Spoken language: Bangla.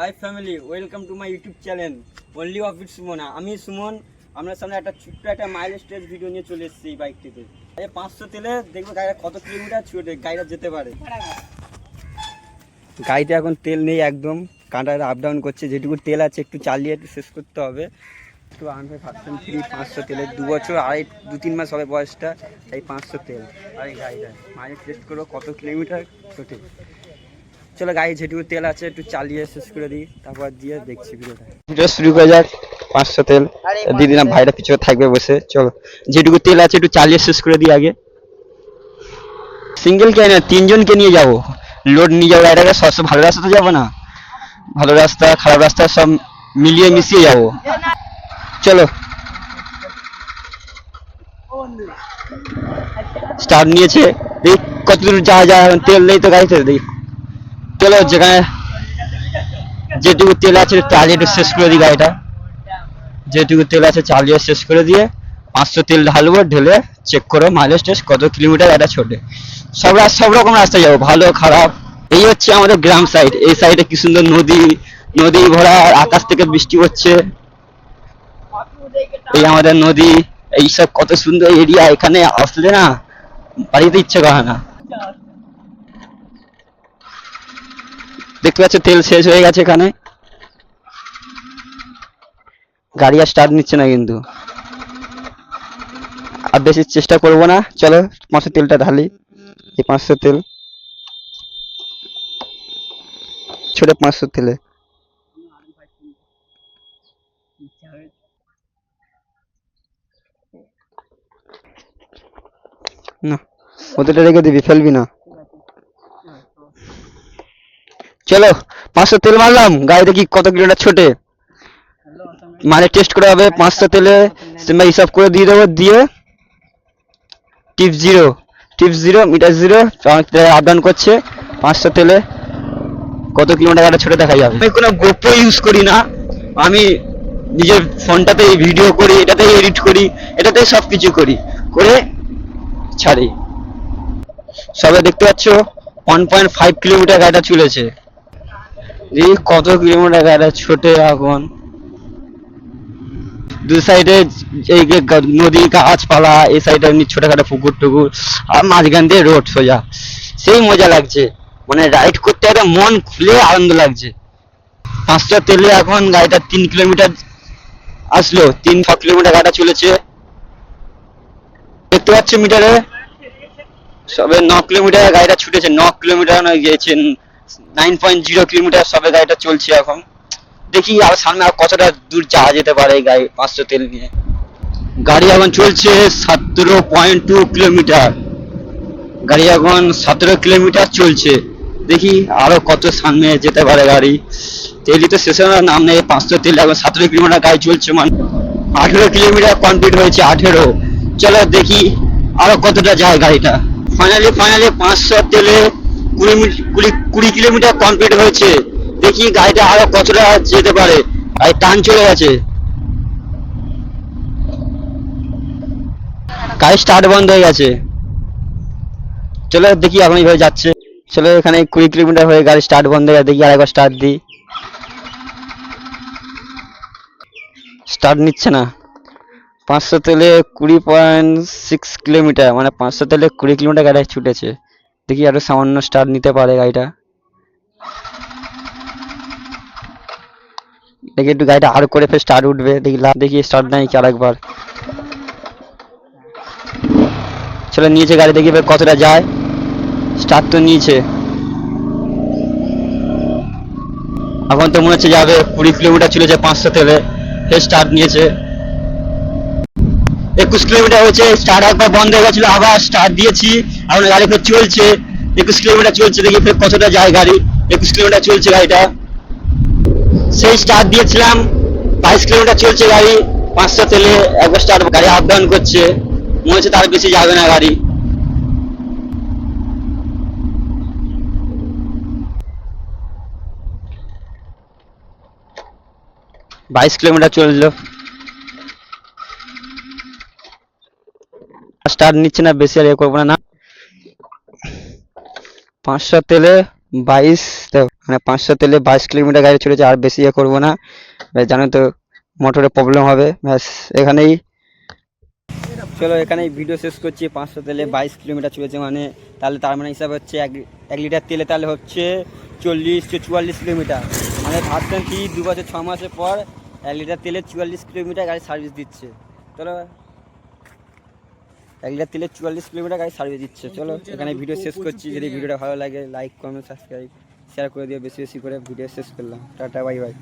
High family, welcome to my YouTube channel only of it Suman. আমি সুমন, আপনার সামনে একটা ছোট্ট একটা মাইল স্টেজ ভিডিও নিয়ে চলে এসেছি এই বাইকটিতে। 500 তেলে দেখবো গাড়িটা কত কিলোমিটার ছুটে গাড়িটা যেতে পারে। গাড়িটা এখন তেল নেই, একদম কাঁটাটা আপ ডাউন করছে। যেটুকু তেল আছে একটু চালিয়ে একটু শেষ করতে হবে। একটু আনবে ভাবছেন ফ্রি 500 তেলে 2 বছর 2-3 মাস হবে বয়সটা, তাই 500 তেল। আর এই গাড়িটা মাইলেজ টেস্ট করবো কত কিলোমিটার ছোটে। চলো গাড়ি যেটুকু তেল আছে একটু চালিয়ে শেষ করে দিই, তারপর দিয়ে দেখছি ভিডিওটা। ভিডিও শুরু করে যাক। 500 তেল দিদি না ভাইরা পিছনে থাকবে বসে। চলো যেটুকু তেল আছে একটু চালিয়ে শেষ করে দিই আগে। সিঙ্গেল কে না, 3 জনকে নিয়ে যাবো, লোড নিয়ে যাবো। এটাকে সবসময় ভালো রাস্তা তো যাবো না, ভালো রাস্তা খারাপ রাস্তা সব মিলিয়ে মিশিয়ে যাবো। চলো স্টার্ট নিয়েছে, দেখি কতদূর যাওয়া যায়। তেল নেই তো গাড়িতে, দেখি। চলো যেখানে যেটুকু তেল আছে চালিয়ে একটু শেষ করে দিই গাড়িটা। যেটুকু তেল আছে চালিয়ে শেষ করে দিয়ে 500 তেল ঢালবো। ঢেলে চেক করো মাইলেজ টেস্ট কত কিলোমিটার এটা ছোটে। সব রকম রাস্তায় যাবো, ভালো খারাপ। এই হচ্ছে আমাদের গ্রাম সাইড। এই সাইডে কি সুন্দর নদী, নদী ভরা, আকাশ থেকে বৃষ্টি হচ্ছে। এই আমাদের নদী, এইসব কত সুন্দর এরিয়া। এখানে আসলে না বাড়িতে ইচ্ছে করে না। দেখতে পাচ্ছ তেল শেষ হয়ে গেছে এখানে। গাড়ি আর স্টার্ট নিচ্ছে না কিন্তু, আর বেশি চেষ্টা করবো না। চলো 500 তেলটা ঢালি। এই 500 তেল ছোট 500 তেলে না, ওদেরটা রেখে দিবি, ফেলবি না। চলো 500 তেল মারলাম। গাড়ি দেখি কত কিলোমিটার ছোটে, মানে টেস্ট করা হবে। 500 তেলে হিসাব করে দিয়ে দেবো। দিয়ে tip zero meter zero up down করছে। 500 তেলে কত কিলোমিটার গাড়ি ছোটে দেখা যাবে। আমি কোনো গোপ্রো ইউজ করি না, আমি নিজের ফোনটাতে ভিডিও করি, এটাতে এডিট করি, এটাতে সবকিছু করি, করে ছাড়ি। সবে দেখতে পাচ্ছ 1.5 কিলোমিটার গাড়িটা চলেছে। এই কত কিলোমিটার গাড়িটা ছোটে এখন। দু সাইডে এই নদী গাছপালা, এই সাইডে এমনি ছোটখাটো পুকুর টুকুর, আর মাঝখান দিয়ে রোড সোজা। সেই মজা লাগছে, মানে রাইড করতে একটা মন খুলে আনন্দ লাগছে। 500 তেলে এখন গাড়িটা 3 কিলোমিটার আসলো। 3-6 কিলোমিটার গাড়িটা চলেছে। দেখতে পাচ্ছ মিটারে সবে 9 কিলোমিটার গাড়িটা ছুটেছে। 9 কিলোমিটার গিয়েছে, 9.0 কিলোমিটার সবে গাড়িটা চলছে এখন। দেখি আর সামনে আর কতটা দূর যাওয়া যেতে পারে এই গাড়ি 500 তেল নিয়ে। গাড়ি এখন চলছে 17.2 কিলোমিটার। গাড়ি এখন 17 কিলোমিটার চলছে। দেখি আরো কত সামনে যেতে পারে গাড়ি। তেলই তো শেষ হওয়ার নাম নেই। 500 তেল এখন 17 কিলোমিটার গাড়ি চলছে, মানে 18 কিলোমিটার কমপ্লিট হয়েছে। 18। চলো দেখি আরো কতটা যায় গাড়িটা। ফাইনালি 500 তেলে 20 কিলোমিটার কমপ্লিট হয়েছে। দেখি গাড়িটা আরো কতটা যেতে পারে। গাড়ি টান চলে গেছে, গাড়ি স্টার্ট বন্ধ হয়ে গেছে। চলো দেখি এখন এইভাবে যাচ্ছে। চলো এখানে 20 কিলোমিটার হয়ে গাড়ি স্টার্ট বন্ধ হয়ে গেছে। দেখি আরেকবার স্টার্ট দিই, স্টার্ট নিচ্ছে না। 500 তেলে 20.6 কিলোমিটার, মানে 500 তেলে 20 কিলোমিটার গাড়ি ছুটেছে। দেখি আরো সামান্য স্টার্ট নিতে পারে গাড়িটা। দেখি একটু গাড়িটা আর করে ফের স্টার্ট উঠবে। দেখি স্টার্ট নাই কি আরেকবার। চলো নিয়েছে গাড়ি, দেখি ফের কতটা যায়। স্টার্ট তো নিয়েছে, এখন তো মনে হচ্ছে যাবে। 20 কিলোমিটার চলেছে 500 তেলে, ফের স্টার্ট নিয়েছে। 21 কিলোমিটার হয়েছে। স্টার্ট একবার বন্ধ হয়ে গেছিল, আবার স্টার্ট দিয়েছি, এখন গাড়ি ফের চলছে। 21 কিলোমিটার চলছে, দেখি ফের কতটা যায় গাড়ি। 21 কিলোমিটার চলছে গাড়িটা। সেই স্টার্ট দিয়েছিলাম, 22 কিলোমিটার চলছে গাড়ি 500 তেলে। একবার স্টার্ট, গাড়ি আপ ডাউন করছে, মনে হচ্ছে তার বেশি যাবে না গাড়ি। বাইশ কিলোমিটার চললো, স্টার্ট নিচ্ছে না। বেশি আর করবো না। 500 তেলে 22, মানে 500 তেলে 22 কিলোমিটার গাড়ি ছুটেছে, আর বেশি করবো না, জানো তো মোটরে প্রবলেম হবে। ব্যাস এখানেই, চলো এখানেই ভিডিও শেষ করছি। 500 তেলে 22 কিলোমিটার চলেছে, মানে তাহলে তার মানে হিসাব হচ্ছে 1 লিটার তেলে তাহলে হচ্ছে 40-44 কিলোমিটার। মানে ভাবছেন কি 2 বছর 6 মাসের পর 1 লিটার তেলে 44 কিলোমিটার গাড়ি সার্ভিস দিচ্ছে। চলো 1 লিটার তেলে 44 কিলোমিটার গাড়ি সার্ভিস দিচ্ছে। চলো এখানে ভিডিও শেষ করছি। যদি ভিডিওটা ভালো লাগে লাইক কমেন্ট সাবস্ক্রাইব শেয়ার করে দিও, বেশি বেশি করে। ভিডিও শেষ করলাম, টাটা বাই বাই।